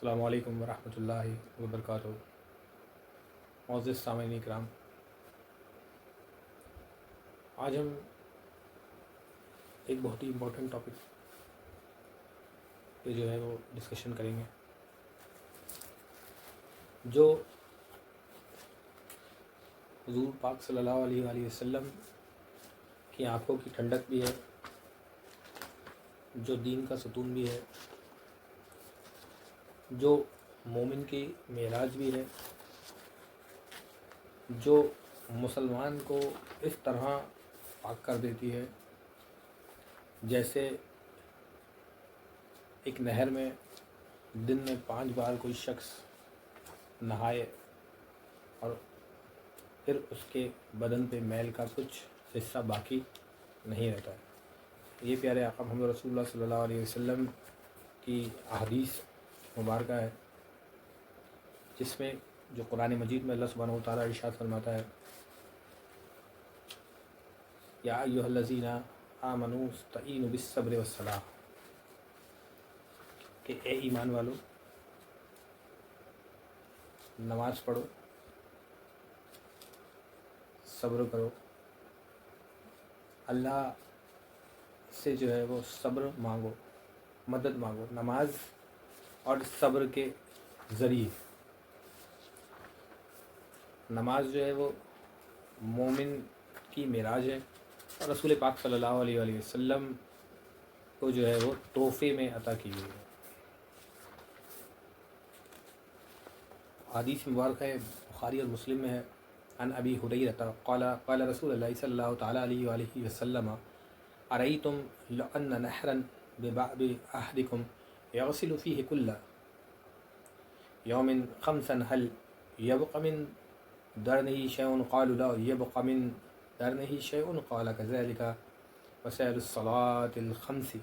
السلام علیکم ورحمۃ اللہ وبرکاتہ۔ معزز سامعین کرام، آج ہم ایک بہت ہی امپورٹنٹ ٹاپک پہ جو ہے وہ ڈسکشن کریں گے، جو حضور پاک صلی اللہ علیہ وآلہ وسلم کی آنکھوں کی ٹھنڈک بھی ہے، جو دین کا ستون بھی ہے، جو مومن کی معراج بھی ہے، جو مسلمان کو اس طرح پاک کر دیتی ہے جیسے ایک نہر میں دن میں 5 بار کوئی شخص نہائے اور پھر اس کے بدن پہ میل کا کچھ حصہ باقی نہیں رہتا ہے۔ یہ پیارے آقا محمد رسول اللہ صلی اللہ علیہ وسلم کی احادیث مبارکہ ہے، جس میں جو قرآن مجید میں اللہ سبحانہ و تعالیٰ ارشاد فرماتا ہے، یا ایھا الذین آمنوا استعینوا بالصبر والصلاۃ، کہ اے ایمان والو نماز پڑھو، صبر کرو، اللہ سے جو ہے وہ صبر مانگو، مدد مانگو نماز اور صبر کے ذریعے۔ نماز جو ہے وہ مومن کی معراج ہے اور رسول پاک صلی اللہ علیہ وآلہ وسلم کو جو ہے وہ تحفے میں عطا کی گئی ہے۔ حدیث مبارک ہے، بخاری اور مسلم میں ہے، عن ابی ہریرہ قال قال رسول اللہ صلی اللہ تعالی علیہ وآلہ وسلم ارأیتم لو ان نہرا بباب احدکم یغسل فیہ کل یوم خمسا هل یبق من درنه شیء؟ قالوا لا یبق من درنه شیء قال كذلك وسائر الصلاة الخمس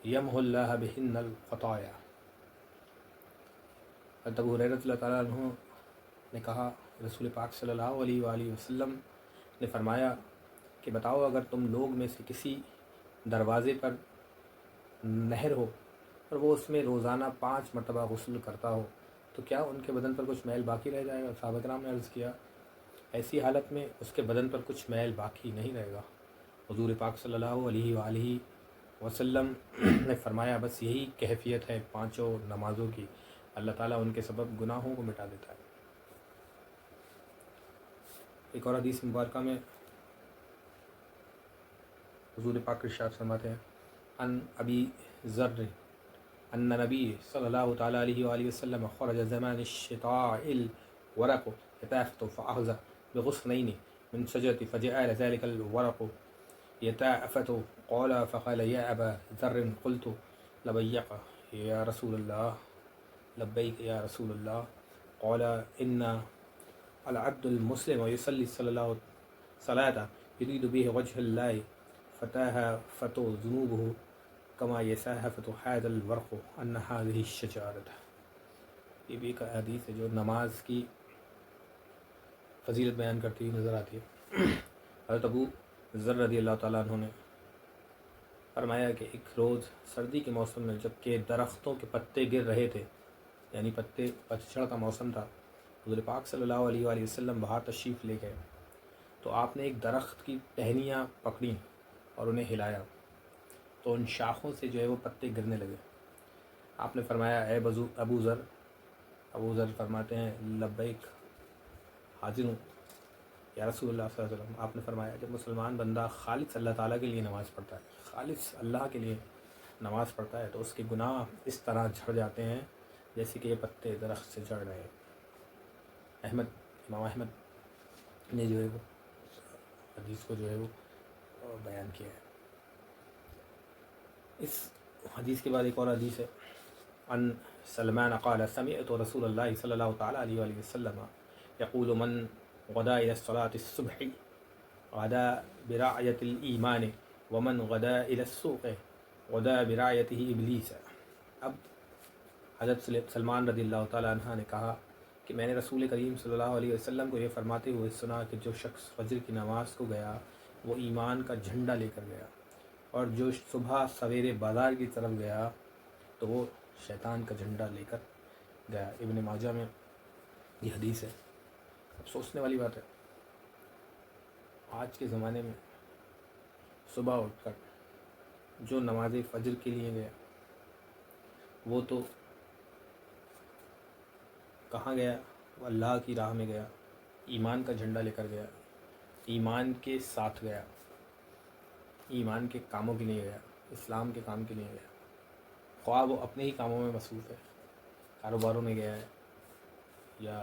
یمحو اللہ بہن الخطایا۔ حضرت ابو ہریرہ رضی اللہ تعالیٰ عنہ نے کہا، رسول پاک صلی اللہ علیہ وآلہ وسلم نے فرمایا کہ بتاؤ، اگر تم لوگ میں سے کسی دروازے پر نہر ہو اور وہ اس میں روزانہ 5 مرتبہ غسل کرتا ہو تو کیا ان کے بدن پر کچھ میل باقی رہ جائے گا؟ صحابہ کرام نے عرض کیا، ایسی حالت میں اس کے بدن پر کچھ میل باقی نہیں رہے گا۔ حضور پاک صلی اللہ علیہ وآلہ وسلم نے فرمایا، بس یہی کیفیت ہے 5 نمازوں کی، اللہ تعالیٰ ان کے سبب گناہوں کو مٹا دیتا ہے۔ ایک اور حدیث مبارکہ میں حضور پاک ارشاد فرماتے ہیں، عن ابی ذر ان نبی صلی اللہ تعالی علیہ وآلہ وسلم خرج زمان الشتاء الورق يتافت فأخذ بغصنين من شجرة فجعل ذلك الورق يتافت فقال يا أبا ذر قلت لبيك يا رسول الله لبيك يا رسول الله قال إن العبد المسلم يصلي صلاة يريد به وجه الله فتاهفت ذنوبه كما يساهفت هذا الورق أن هذه الشجرة۔ یہ بھی ایک حدیث ہے جو نماز کی فضیلت بیان کرتی ہوئی نظر آتی ہے۔ حضرت ابو ذر رضی اللہ تعالیٰ عنہ نے فرمایا کہ ایک روز سردی کے موسم میں جب کہ درختوں کے پتے گر رہے تھے، یعنی پتجھڑ کا موسم تھا، حضور پاک صلی اللہ علیہ وآلہ وسلم باہر تشریف لے گئے تو آپ نے ایک درخت کی ٹہنیاں پکڑیں اور انہیں ہلایا تو ان شاخوں سے جو ہے وہ پتے گرنے لگے۔ آپ نے فرمایا، اے ابو ذر۔ ابو ذر فرماتے ہیں، لبیک، حاضر ہوں یا رسول اللہ صلی اللہ علیہ وسلم۔ آپ نے فرمایا، جب مسلمان بندہ خالص اللہ تعالیٰ کے لیے نماز پڑھتا ہے، خالص اللہ کے لیے نماز پڑھتا ہے تو اس کے گناہ اس طرح جھڑ جاتے ہیں جیسے کہ یہ پتے درخت سے جھڑ رہے ہیں۔ امام احمد نے جو ہے وہ حدیث کو جو ہے وہ بیان کیا ہے۔ اس حدیث کے بعد ایک اور حدیث ہے، عن سلمان قال سمعت رسول اللہ صلی اللہ تعالی علیہ وآلہ وسلم یقول من غدا الى الصلاة الصبح غدا برعیت الایمان ومن غدا الى السوق غدا برعیته ابلیس۔ اب حضرت سلمان رضی اللہ تعالیٰ عنہ نے کہا کہ میں نے رسول کریم صلی اللہ علیہ وسلم کو یہ فرماتے ہوئے سنا کہ جو شخص فجر کی نماز کو گیا وہ ایمان کا جھنڈا لے کر گیا، اور جو صبح سویرے بازار کی طرف گیا تو وہ شیطان کا جھنڈا لے کر گیا. ابن ماجہ میں یہ حدیث ہے. اب سوچنے والی بات ہے، آج کے زمانے میں صبح اٹھ کر جو نماز فجر کے لیے گیا وہ تو کہاں گیا؟ وہ اللہ کی راہ میں گیا، ایمان کا جھنڈا لے کر گیا، ایمان کے ساتھ گیا، ایمان کے کاموں کے لیے گیا، اسلام کے کام کے لیے گیا. خواہ وہ اپنے ہی کاموں میں مصروف ہے، کاروباروں میں گیا ہے یا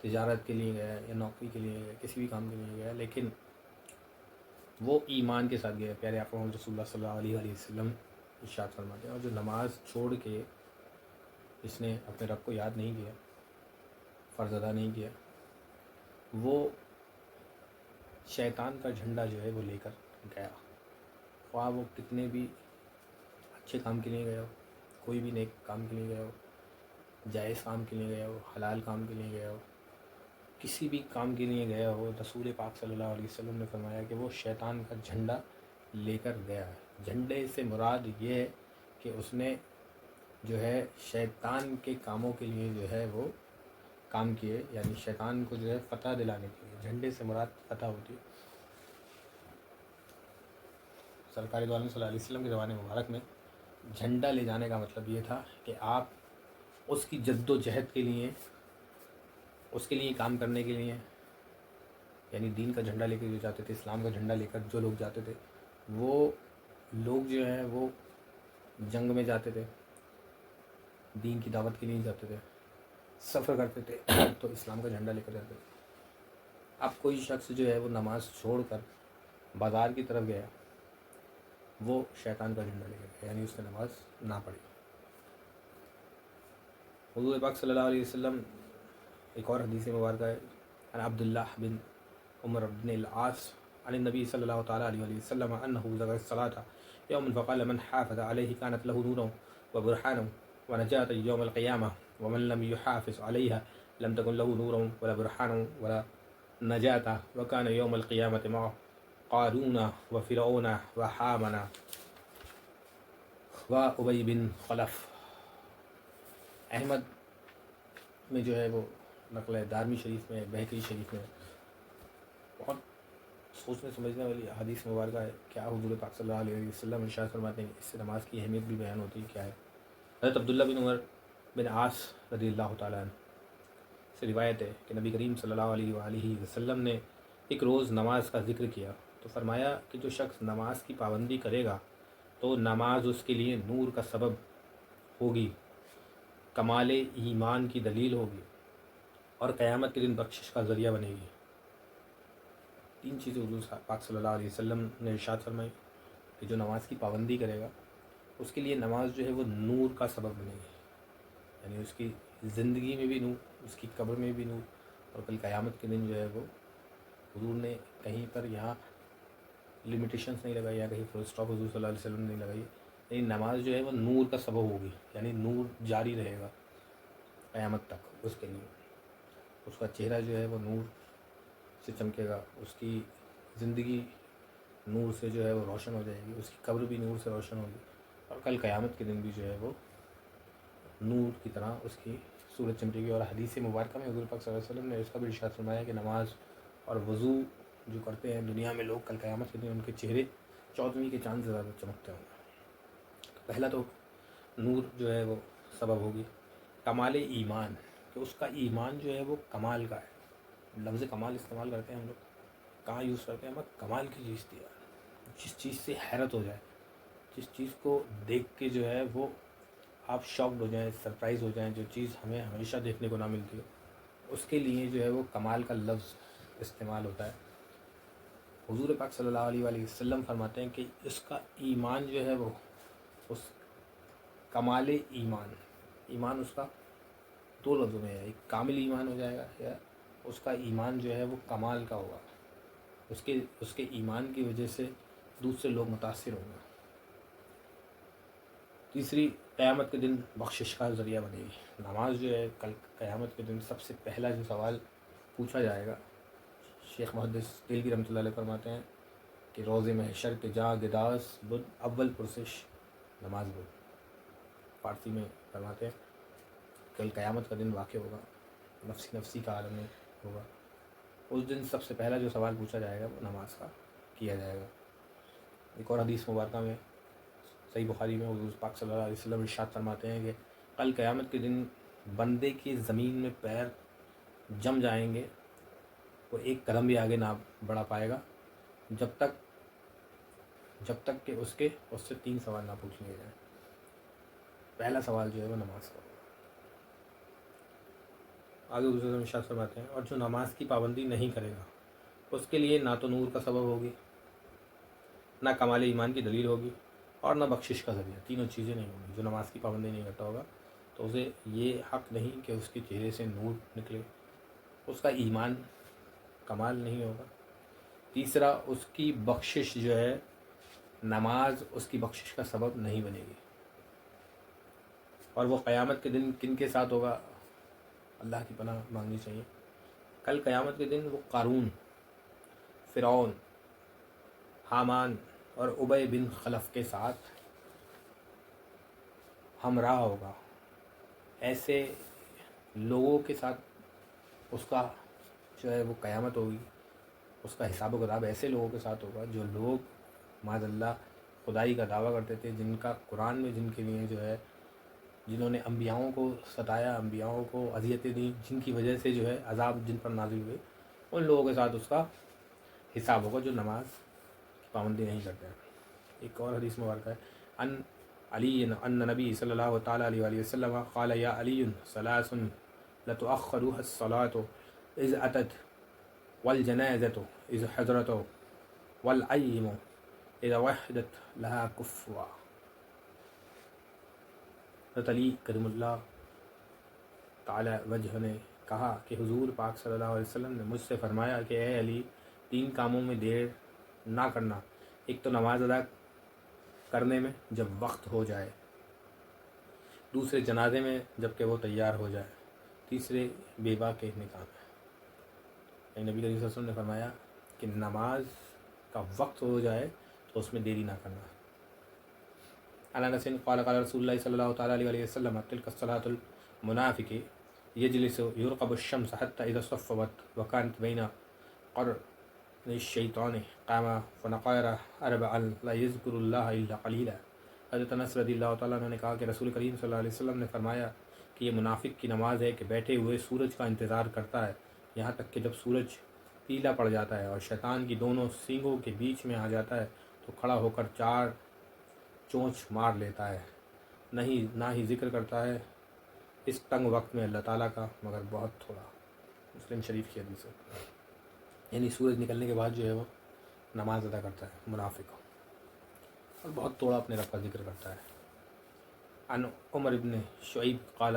تجارت کے لیے گیا ہے یا نوکری کے لیے گیا ہے، کسی بھی کام کے لیے گیا ہے، لیکن وہ ایمان کے ساتھ گیا. پیارے آقا محمد رسول اللہ صلی اللہ علیہ وسلم ارشاد فرماتے ہیں، اور جو نماز چھوڑ کے جس نے اپنے رب کو یاد نہیں کیا، فرض ادا نہیں کیا، وہ شیطان کا جھنڈا جو ہے وہ لے کر گیا. خواہ وہ کتنے بھی اچھے کام کے لیے گیا ہو، کوئی بھی نیک کام کے لیے گیا ہو، جائز کام کے لیے گیا ہو، حلال کام کے لیے گیا ہو، کسی بھی کام کے لیے گیا ہو، رسول پاک صلی اللہ علیہ وسلم نے فرمایا کہ وہ شیطان کا جھنڈا لے کر گیا ہے. جھنڈے سے مراد یہ ہے کہ اس نے جو ہے شیطان کے کاموں کے لیے جو ہے وہ کام کیے، یعنی شیطان کو جو ہے فتح دلانے کے لیے. جھنڈے سے مراد فتح ہوتی ہے. سرکار دو عالم صلی اللہ علیہ وسلم کے زمانے مبارک میں جھنڈا لے جانے کا مطلب یہ تھا کہ آپ اس کی جد و جہد کے لیے، اس کے لیے کام کرنے کے لیے، یعنی دین کا جھنڈا لے کے جو جاتے تھے، اسلام کا جھنڈا لے کر جو لوگ جاتے تھے، وہ لوگ جو ہیں وہ جنگ میں جاتے تھے، دین کی دعوت کے لیے جاتے تھے، سفر کرتے تھے تو اسلام کا جھنڈا لے کر جاتے تھے. اب کوئی شخص جو ہے وہ نماز چھوڑ کر بازار کی طرف گیا، وہ شیطان کا جھنڈا لے کر گیا، یعنی اس نے نماز نہ پڑھی. حضور پاک صلی اللہ علیہ وسلم ایک اور حدیث مبارکہ ہے، عن عبداللہ بن عمر بن العاص عن النبی صلی اللہ تعالیٰ علیہ وسلم انہ ذکر الصلاۃ یوما فقال من حافظ علیہ کانت له نورا وبرهانا ونجاة یوم القیامہ ومن لم يحافظ علیہ لم تكن له نورا ولا برهانا ولا نجاة وكان يوم القیامة مع قارون وفرعون وحامان وابی بن خلف. احمد میں جو ہے وہ نقل ہے، دارمی شریف میں، بہقی شریف میں. بہت سوچنے سمجھنے والی حدیث مبارکہ ہے. کیا حضور پاک صلی اللہ علیہ وسلم ارشاد فرماتے ہیں، اس سے نماز کی اہمیت بھی بیان ہوتی ہے. کیا ہے؟ حضرت عبداللہ بن عمر بن عاص رضی اللہ تعالیٰ عنہ سے روایت ہے کہ نبی کریم صلی اللہ علیہ وآلہ وسلم نے ایک روز نماز کا ذکر کیا تو فرمایا کہ جو شخص نماز کی پابندی کرے گا تو نماز اس کے لیے نور کا سبب ہوگی، کمال ایمان کی دلیل ہوگی، اور قیامت کے دن بخشش کا ذریعہ بنے گی. 3 چیزیں حضور پاک صلی اللہ علیہ وسلم نے ارشاد فرمائی کہ جو نماز کی پابندی کرے گا اس کے لیے نماز جو ہے وہ نور کا سبب بنے گی، یعنی اس کی زندگی میں بھی نور، اس کی قبر میں بھی نور، اور کل قیامت کے دن جو ہے وہ حضور نے کہیں پر یہاں لمیٹیشنس نہیں لگائی یا کہیں فل اسٹاپ حضور صلی اللہ علیہ وسلم نے نہیں لگائی، لیکن نماز جو ہے وہ نور کا سبب ہوگی، یعنی نور جاری رہے گا قیامت تک اس کے لیے. اس کا چہرہ جو ہے وہ نور سے چمکے گا، اس کی زندگی نور سے جو ہے وہ روشن ہو جائے گی، اس کی قبر بھی نور سے روشن ہوگی، اور کل قیامت کے دن بھی جو ہے وہ نور کی طرح اس کی صورت چمکے گی. اور حدیث مبارکہ میں حضور پاک صلی اللہ علیہ وسلم نے اس کا بھی ارشاد فرمایا کہ نماز اور وضو جو کرتے ہیں دنیا میں لوگ، کل قیامت کے دن ان کے چہرے 14ویں کے چاند سے زیادہ چمکتے ہوں گے. پہلا تو نور جو ہے وہ سبب ہوگی. کمال ایمان، کہ اس کا ایمان جو ہے وہ کمال کا ہے. لفظ کمال استعمال کرتے ہیں ہم لوگ، کہاں یوز کرتے ہیں ہم؟ کمال کی چیز دیا، جس چیز سے حیرت ہو جائے، جس چیز کو دیکھ کے جو ہے وہ آپ شاکڈ ہو جائیں، سرپرائز ہو جائیں، جو چیز ہمیں ہمیشہ دیکھنے کو نہ ملتی ہو، اس کے لیے جو ہے وہ کمال کا لفظ استعمال ہوتا ہے. حضور پاک صلی اللہ علیہ وآلہ وسلم فرماتے ہیں کہ اس کا ایمان جو ہے وہ، اس کمال ایمان، ایمان اس کا 2 لفظوں میں ہے، ایک کامل ایمان ہو جائے گا یا اس کا ایمان جو ہے وہ کمال کا ہوگا، اس کے ایمان کی وجہ سے دوسرے لوگ متاثر ہوں گے. تیسری، قیامت کے دن بخشش کا ذریعہ بنے گی. نماز جو ہے کل قیامت کے دن سب سے پہلا جو سوال پوچھا جائے گا، شیخ محدث دہلوی رحمۃ اللہ علیہ فرماتے ہیں کہ روز محشر کے جا گداز بدھ اول پرسش نماز بدھ. فارسی میں فرماتے ہیں کل قیامت کا دن واقع ہوگا، نفسی نفسی کا عالم میں ہوگا، اس دن سب سے پہلا جو سوال پوچھا جائے گا وہ نماز کا کیا جائے گا۔ ایک اور حدیث مبارکہ میں صحیح بخاری میں حضور پاک صلی اللہ علیہ وسلم ارشاد فرماتے ہیں کہ کل قیامت کے دن بندے کی زمین میں پیر جم جائیں گے، وہ ایک قدم بھی آگے نہ بڑھا پائے گا جب تک کہ اس سے 3 سوال نہ پوچھ لیے جائیں۔ پہلا سوال جو ہے وہ نماز کا ہوگا۔ آگے حضور ارشاد فرماتے ہیں اور جو نماز کی پابندی نہیں کرے گا اس کے لیے نہ تو نور کا سبب ہوگی، نہ کمال ایمان کی دلیل ہوگی، اور نہ بخشش کا ذریعہ۔ تینوں چیزیں نہیں ہوں گی۔ جو نماز کی پابندی نہیں کرتا ہوگا تو اسے یہ حق نہیں کہ اس کے چہرے سے نور نکلے، اس کا ایمان کمال نہیں ہوگا۔ تیسرا، اس کی بخشش جو ہے، نماز اس کی بخشش کا سبب نہیں بنے گی۔ اور وہ قیامت کے دن کن کے ساتھ ہوگا؟ اللہ کی پناہ مانگنی چاہیے۔ کل قیامت کے دن وہ قارون، فرعون، حامان اور ابی بن خلف کے ساتھ ہمراہ ہوگا۔ ایسے لوگوں کے ساتھ اس کا جو ہے وہ قیامت ہوگی، اس کا حساب و کتاب ایسے لوگوں کے ساتھ ہوگا جو لوگ معاذ اللہ خدائی کا دعویٰ کرتے تھے، جن کا قرآن میں جن کے لیے جو ہے، جنہوں نے انبیاؤں کو ستایا، انبیاؤں کو اذیتیں دیں، جن کی وجہ سے جو ہے عذاب جن پر نازل ہوئے، ان لوگوں کے ساتھ اس کا حساب ہوگا جو نماز کی پابندی نہیں کرتے ہیں۔ ایک اور حدیث مبارکہ ہے ان علی ان نبی صلی اللہ تعالیٰ علیہ وآلہ وسلم قال یا علی ثلاث لتؤخرها الصلاة اذ اتت والجنازة اذ حضرت والعیم اذا وحدت لها کفوا۔ حضرت علی کریم اللہ تعالی وجہ نے کہا کہ حضور پاک صلی اللہ علیہ وسلم نے مجھ سے فرمایا کہ اے علی، 3 کاموں میں دیر نہ کرنا۔ ایک تو نماز ادا کرنے میں جب وقت ہو جائے، دوسرے جنازے میں جب کہ وہ تیار ہو جائے، تیسرے بیوہ کے نکاح میں۔ نبی کریم صلی اللہ علیہ وسلم نے فرمایا کہ نماز کا وقت ہو جائے تو اس میں دیری نہ کرنا۔ عن انس قال قال رسول اللہ صلی اللہ تعالیٰ علیہ وسلم تلک الصلاة المنافق یجلس یرقب الشمس حتى اذا صفوت وكانت بین قرن الشیطان قام فنقر اربعا لا یذکر اللہ الا قلیلا۔ حضرت انس رضی اللہ تعالیٰ عنہ نے کہا کہ رسول کریم صلی اللہ علیہ وسلم نے فرمایا کہ یہ منافق کی نماز ہے کہ بیٹھے ہوئے سورج کا انتظار کرتا ہے یہاں تک کہ جب سورج پیلا پڑ جاتا ہے اور شیطان کی دونوں سینگوں کے بیچ میں آ جاتا ہے تو کھڑا ہو کر 4 چونچ مار لیتا ہے، نہ ہی ذکر کرتا ہے اس تنگ وقت میں اللہ تعالیٰ کا مگر بہت تھوڑا۔ مسلم شریف کی حدیث ہے۔ یعنی سورج نکلنے کے بعد جو ہے وہ نماز ادا کرتا ہے منافق، اور بہت تھوڑا اپنے رب کا ذکر کرتا ہے۔ عن عمر ابن شعیب قال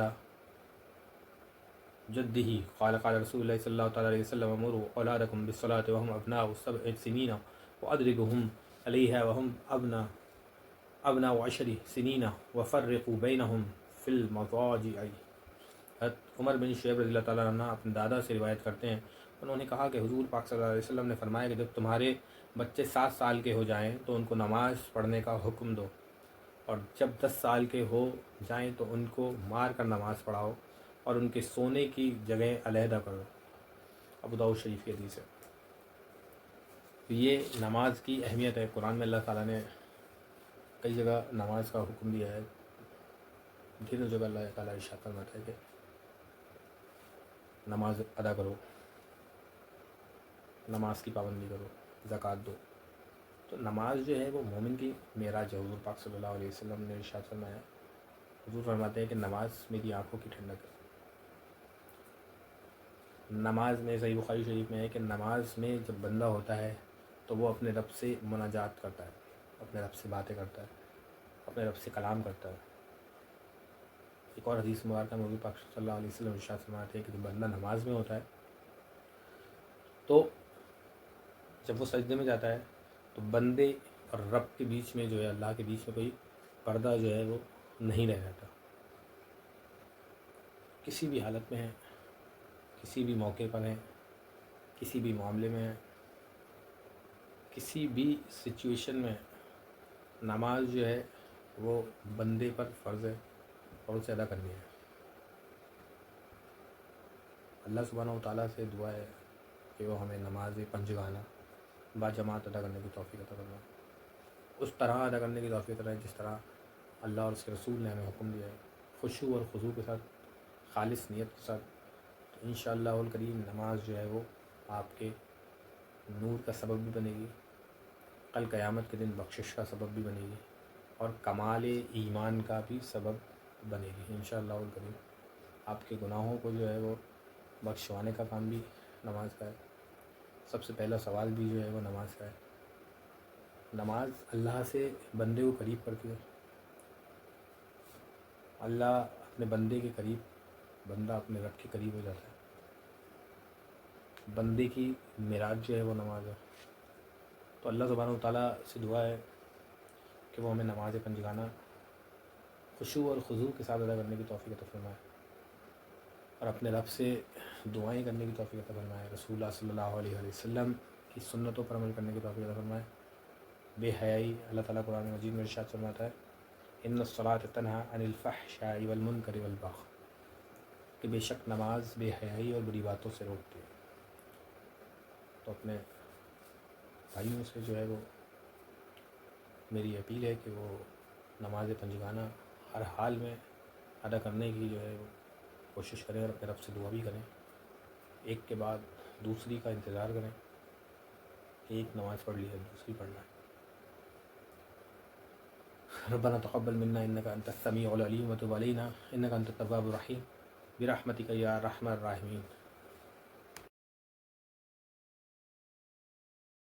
جدہ قال قال رسول اللہ صلی اللہ تعالیٰ علیہ وسلم مروا اولادکم بالصلاة وهم ابناء 7 سنین وادربوہم علیہا وهم ابناء 10 سنین وفرقوا بینہم فی المضاجع۔ حضرت عمر بن شعیب رضی اللہ تعالیٰ عنہ اپنے دادا سے روایت کرتے ہیں، انہوں نے کہا کہ حضور پاک صلی اللہ علیہ وسلم نے فرمایا کہ جب تمہارے بچے 7 سال کے ہو جائیں تو ان کو نماز پڑھنے کا حکم دو، اور جب 10 سال کے ہو جائیں تو ان کو مار کر نماز پڑھاؤ اور ان کے سونے کی جگہ علیحدہ کرو۔ ابو داؤد شریف کی حدیث ہے۔ تو یہ نماز کی اہمیت ہے۔ قرآن میں اللہ تعالیٰ نے کئی جگہ نماز کا حکم دیا ہے، ڈھیروں جگہ اللہ تعالیٰ ارشاد فرماتا ہے کہ نماز ادا کرو، نماز کی پابندی کرو، زکوٰۃ دو۔ تو نماز جو ہے وہ مومن کی معراج ہے۔ حضور پاک صلی اللہ علیہ وسلم نے ارشاد فرمایا، حضور فرماتے ہیں کہ نماز میری آنکھوں کی ٹھنڈک ہے۔ نماز میں صحیح بخاری شریف میں ہے کہ نماز میں جب بندہ ہوتا ہے تو وہ اپنے رب سے مناجات کرتا ہے، اپنے رب سے باتیں کرتا ہے، اپنے رب سے کلام کرتا ہے۔ ایک اور حدیث مبارکہ میں حضور پاک صلی اللہ علیہ وسلم ارشاد فرماتے ہیں کہ جب بندہ نماز میں ہوتا ہے تو جب وہ سجدے میں جاتا ہے تو بندے اور رب کے بیچ میں جو ہے، اللہ کے بیچ میں کوئی پردہ جو ہے وہ نہیں رہ جاتا۔ کسی بھی حالت میں ہے، کسی بھی موقع پر ہے، کسی بھی معاملے میں ہے، کسی بھی سچویشن میں نماز جو ہے وہ بندے پر فرض ہے اور اسے ادا کرنی ہے۔ اللہ سبحانہ و تعالیٰ سے دعا ہے کہ وہ ہمیں نماز پنجگانہ باجماعت ادا کرنے کی توفیق عطا فرمائے، اس طرح ادا کرنے کی توفیق عطا فرمائے جس طرح اللہ اور اس کے رسول نے ہمیں حکم دیا ہے، خشوع اور خضوع کے ساتھ، خالص نیت کے ساتھ۔ تو انشاءاللہ الکریم نماز جو ہے وہ آپ کے نور کا سبب بھی بنے گی، کل قیامت کے دن بخشش کا سبب بھی بنے گی، اور کمال ایمان کا بھی سبب بنے گی انشاءاللہ الکریم۔ آپ کے گناہوں کو جو ہے وہ بخشوانے کا کام بھی نماز کا ہے۔ سب سے پہلا سوال بھی جو ہے وہ نماز کا ہے۔ نماز اللہ سے بندے کو قریب کرتی ہے، اللہ اپنے بندے کے قریب، بندہ اپنے رب کے قریب ہو جاتا ہے۔ بندے کی معراج جو ہے وہ نماز ہے۔ تو اللہ سبحانہ و تعالیٰ سے دعا ہے کہ وہ ہمیں نماز پنجگانہ خشوع اور خضوع کے ساتھ ادا کرنے کی توفیق عطا فرمائے، اور اپنے رب سے دعائیں کرنے کی توفیق عطا فرمائے، رسول اللہ صلی اللہ علیہ وسلم کی سنتوں پر عمل کرنے کی توفیق عطا فرمائے۔ بے حیائی، اللہ تعالیٰ قرآن مجید میں ارشاد فرماتا ہے ان الصلاۃ تنہی عن الفحشاء والمنکر والبغی، کہ بے شک نماز بے حیائی اور بری باتوں سے روکتی ہے۔ تو اپنے بھائیوں سے جو ہے وہ میری اپیل ہے کہ وہ نماز پنجگانہ ہر حال میں ادا کرنے کی جو ہے وہ کوشش کریں، اور اپنے رب سے دعا بھی کریں، ایک کے بعد دوسری کا انتظار کریں کہ ایک نماز پڑھ لی ہے دوسری پڑھنا ہے۔ ربنا تقبل منا انك انت السميع العليم وتب علينا انك انت التواب الرحيم برحمتك يا ارحم الراحمين۔